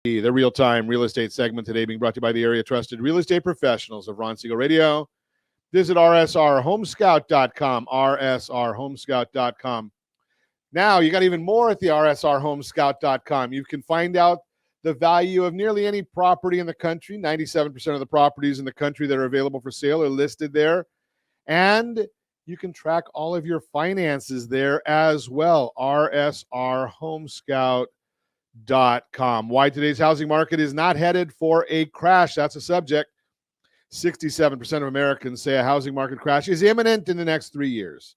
The real-time real estate segment today being brought to you by the area trusted real estate professionals of Ron Siegel Radio. Visit rsrhomescout.com, rsrhomescout.com. Now, you got even more at the rsrhomescout.com. You can find out the value of nearly any property in the country. 97% of the properties in the country that are available for sale are listed there. And you can track all of your finances there as well, rsrhomescout.com. Why today's housing market is not headed for a crash. That's a subject. 67% of Americans say a housing market crash is imminent in the next 3 years.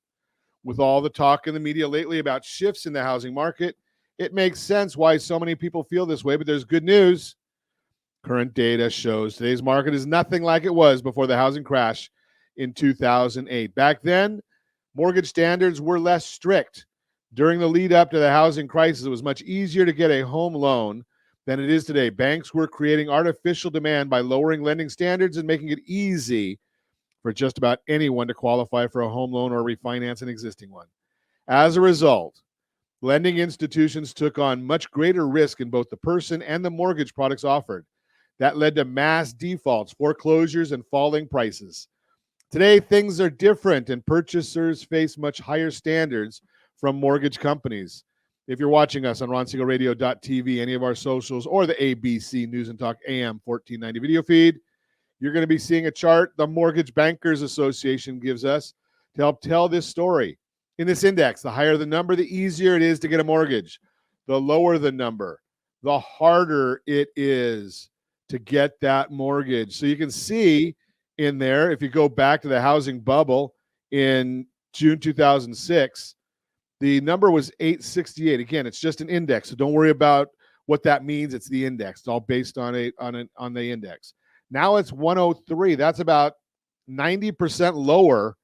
With all the talk in the media lately about shifts in the housing market, it makes sense why so many people feel this way, but there's good news. Current data shows today's market is nothing like it was before the housing crash in 2008. Back then, mortgage standards were less strict. During the lead up to the housing crisis, it was much easier to get a home loan than it is today. Banks were creating artificial demand by lowering lending standards and making it easy for just about anyone to qualify for a home loan or refinance an existing one. As a result, lending institutions took on much greater risk in both the person and the mortgage products offered. That led to mass defaults, foreclosures, and falling prices. Today, things are different, and purchasers face much higher standards from mortgage companies. If you're watching us on RonSiegelRadio.tv, any of our socials, or the ABC News and Talk AM 1490 video feed, you're going to be seeing a chart the Mortgage Bankers Association gives us to help tell this story. In this index, the higher the number, the easier it is to get a mortgage. The lower the number, the harder it is to get that mortgage. So you can see in there, if you go back to the housing bubble in June 2006, the number was 868. Again, it's just an index, so don't worry about what that means. It's the index. It's all based on the index. Now it's 103. That's about 90% lower,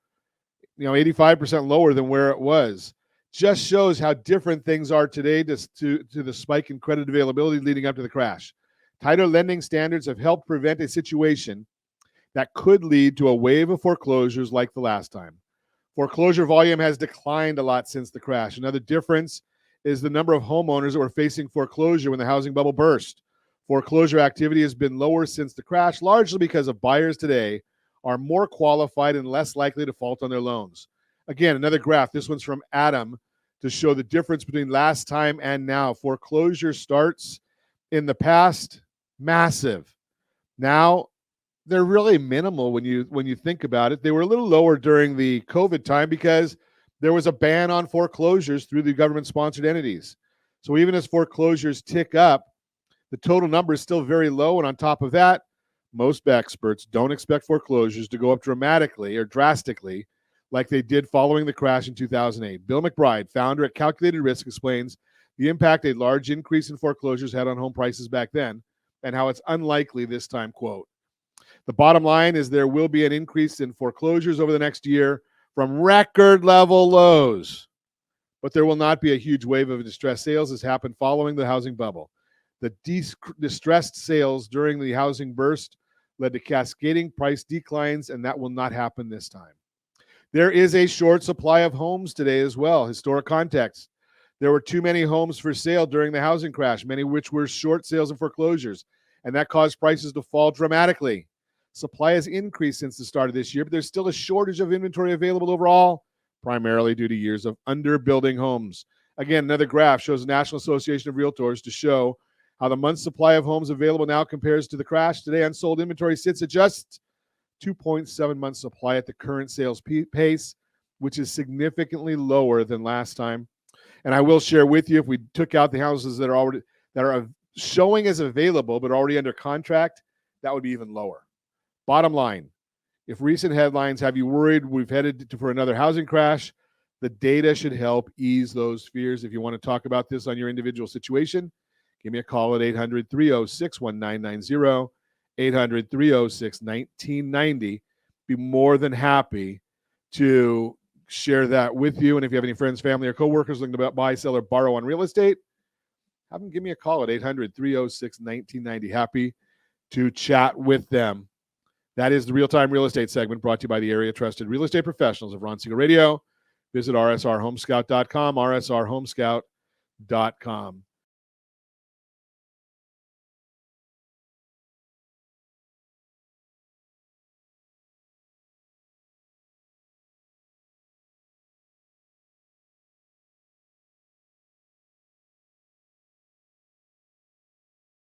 85% lower than where it was. Just shows how different things are today to the spike in credit availability leading up to the crash. Tighter lending standards have helped prevent a situation that could lead to a wave of foreclosures like the last time. Foreclosure volume has declined a lot since the crash. Another difference is the number of homeowners that were facing foreclosure when the housing bubble burst. Foreclosure activity has been lower since the crash, largely because of buyers today are more qualified and less likely to default on their loans. Again, another graph. This one's from Adam to show the difference between last time and now. Foreclosure starts in the past, massive. Now, they're really minimal when you think about it. They were a little lower during the COVID time because there was a ban on foreclosures through the government-sponsored entities. So even as foreclosures tick up, the total number is still very low. And on top of that, most experts don't expect foreclosures to go up dramatically or drastically like they did following the crash in 2008. Bill McBride, founder at Calculated Risk, explains the impact a large increase in foreclosures had on home prices back then and how it's unlikely this time, quote. The bottom line is there will be an increase in foreclosures over the next year from record level lows, but there will not be a huge wave of distressed sales as happened following the housing bubble. The distressed sales during the housing burst led to cascading price declines, and that will not happen this time. There is a short supply of homes today as well. Historic context. There were too many homes for sale during the housing crash, many of which were short sales and foreclosures, and that caused prices to fall dramatically. Supply has increased since the start of this year, but there's still a shortage of inventory available overall, primarily due to years of underbuilding homes. Again, another graph shows the National Association of Realtors to show how the month's supply of homes available now compares to the crash. Today, unsold inventory sits at just 2.7 months supply at the current sales pace, which is significantly lower than last time. And I will share with you, if we took out the houses that are showing as available but already under contract, that would be even lower. Bottom line, if recent headlines have you worried we've headed for another housing crash, the data should help ease those fears. If you want to talk about this on your individual situation, give me a call at 800-306-1990, 800-306-1990. Be more than happy to share that with you. And if you have any friends, family, or coworkers looking to buy, sell, or borrow on real estate, have them give me a call at 800-306-1990. Happy to chat with them. That is the Real-Time Real Estate segment brought to you by the area trusted real estate professionals of Ron Siegel Radio. Visit rsrhomescout.com, rsrhomescout.com.